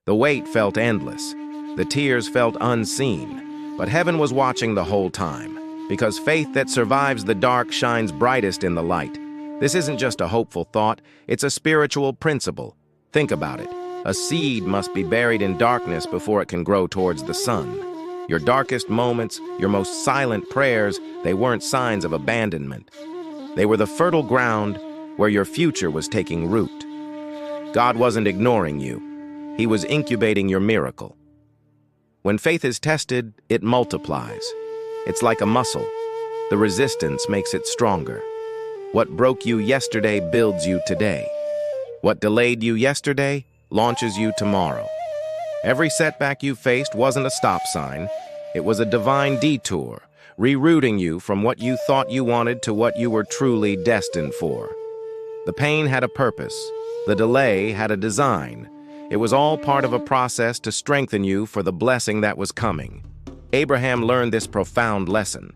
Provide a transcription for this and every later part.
The wait felt endless. The tears felt unseen. But heaven was watching the whole time, because faith that survives the dark shines brightest in the light. This isn't just a hopeful thought, it's a spiritual principle. Think about it. A seed must be buried in darkness before it can grow towards the sun. Your darkest moments, your most silent prayers, they weren't signs of abandonment. They were the fertile ground where your future was taking root. God wasn't ignoring you. He was incubating your miracle. When faith is tested, it multiplies. It's like a muscle. The resistance makes it stronger. What broke you yesterday builds you today. What delayed you yesterday launches you tomorrow. Every setback you faced wasn't a stop sign. It was a divine detour, rerouting you from what you thought you wanted to what you were truly destined for. The pain had a purpose. The delay had a design. It was all part of a process to strengthen you for the blessing that was coming. Abraham learned this profound lesson.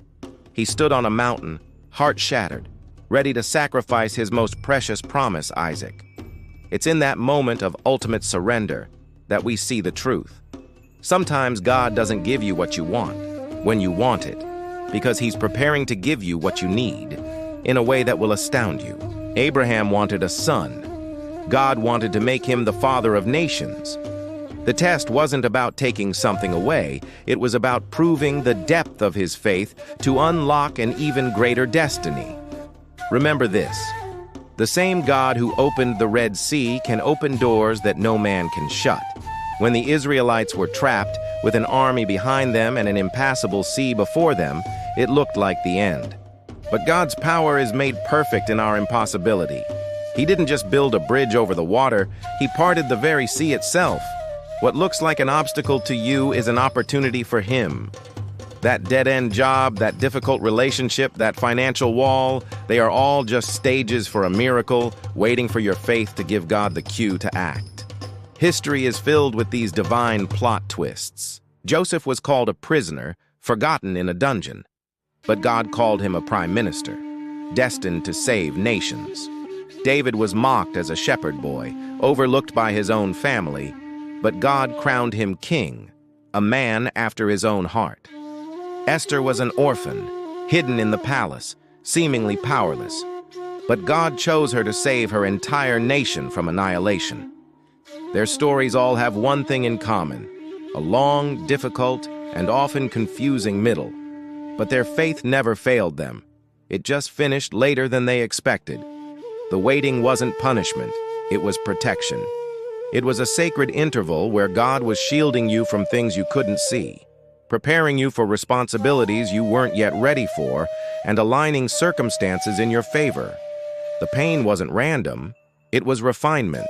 He stood on a mountain, heart shattered, ready to sacrifice his most precious promise, Isaac. It's in that moment of ultimate surrender that we see the truth. Sometimes God doesn't give you what you want, when you want it, because He's preparing to give you what you need, in a way that will astound you. Abraham wanted a son. God wanted to make him the father of nations. The test wasn't about taking something away, it was about proving the depth of his faith to unlock an even greater destiny. Remember this: the same God who opened the Red Sea can open doors that no man can shut. When the Israelites were trapped, with an army behind them and an impassable sea before them, it looked like the end. But God's power is made perfect in our impossibility. He didn't just build a bridge over the water, He parted the very sea itself. What looks like an obstacle to you is an opportunity for Him. That dead-end job, that difficult relationship, that financial wall, they are all just stages for a miracle, waiting for your faith to give God the cue to act. History is filled with these divine plot twists. Joseph was called a prisoner, forgotten in a dungeon. But God called him a prime minister, destined to save nations. David was mocked as a shepherd boy, overlooked by his own family, but God crowned him king, a man after His own heart. Esther was an orphan, hidden in the palace, seemingly powerless, but God chose her to save her entire nation from annihilation. Their stories all have one thing in common: a long, difficult, and often confusing middle. But their faith never failed them. It just finished later than they expected. The waiting wasn't punishment, it was protection. It was a sacred interval where God was shielding you from things you couldn't see, preparing you for responsibilities you weren't yet ready for, and aligning circumstances in your favor. The pain wasn't random, it was refinement.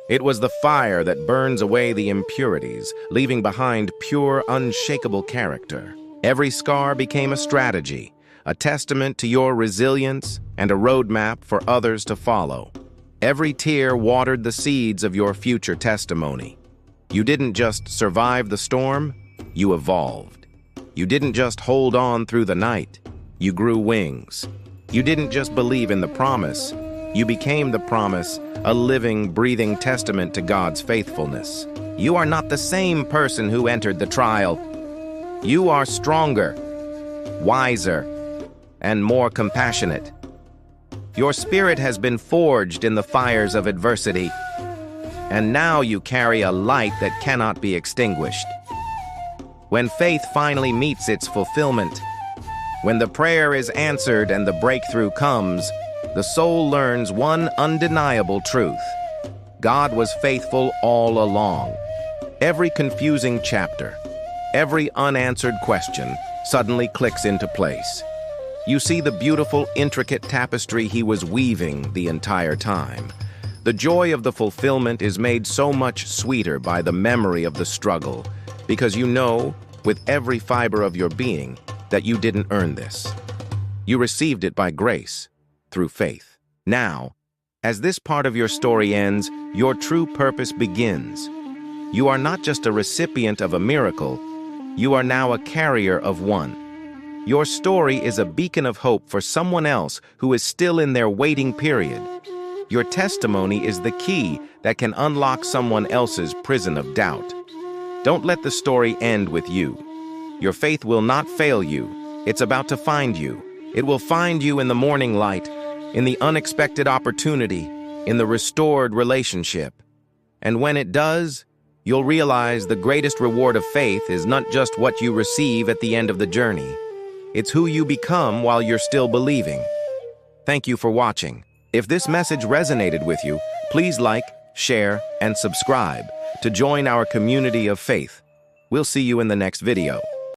It was the fire that burns away the impurities, leaving behind pure, unshakable character. Every scar became a strategy, a testament to your resilience and a roadmap for others to follow. Every tear watered the seeds of your future testimony. You didn't just survive the storm, you evolved. You didn't just hold on through the night, you grew wings. You didn't just believe in the promise, you became the promise, a living, breathing testament to God's faithfulness. You are not the same person who entered the trial. You are stronger, wiser, and more compassionate. Your spirit has been forged in the fires of adversity, and now you carry a light that cannot be extinguished. When faith finally meets its fulfillment, when the prayer is answered and the breakthrough comes, the soul learns one undeniable truth: God was faithful all along. Every confusing chapter, every unanswered question suddenly clicks into place. You see the beautiful, intricate tapestry He was weaving the entire time. The joy of the fulfillment is made so much sweeter by the memory of the struggle, because you know, with every fiber of your being, that you didn't earn this. You received it by grace, through faith. Now, as this part of your story ends, your true purpose begins. You are not just a recipient of a miracle, you are now a carrier of one. Your story is a beacon of hope for someone else who is still in their waiting period. Your testimony is the key that can unlock someone else's prison of doubt. Don't let the story end with you. Your faith will not fail you. It's about to find you. It will find you in the morning light, in the unexpected opportunity, in the restored relationship. And when it does, you'll realize the greatest reward of faith is not just what you receive at the end of the journey. It's who you become while you're still believing. Thank you for watching. If this message resonated with you, please like, share, and subscribe to join our community of faith. We'll see you in the next video.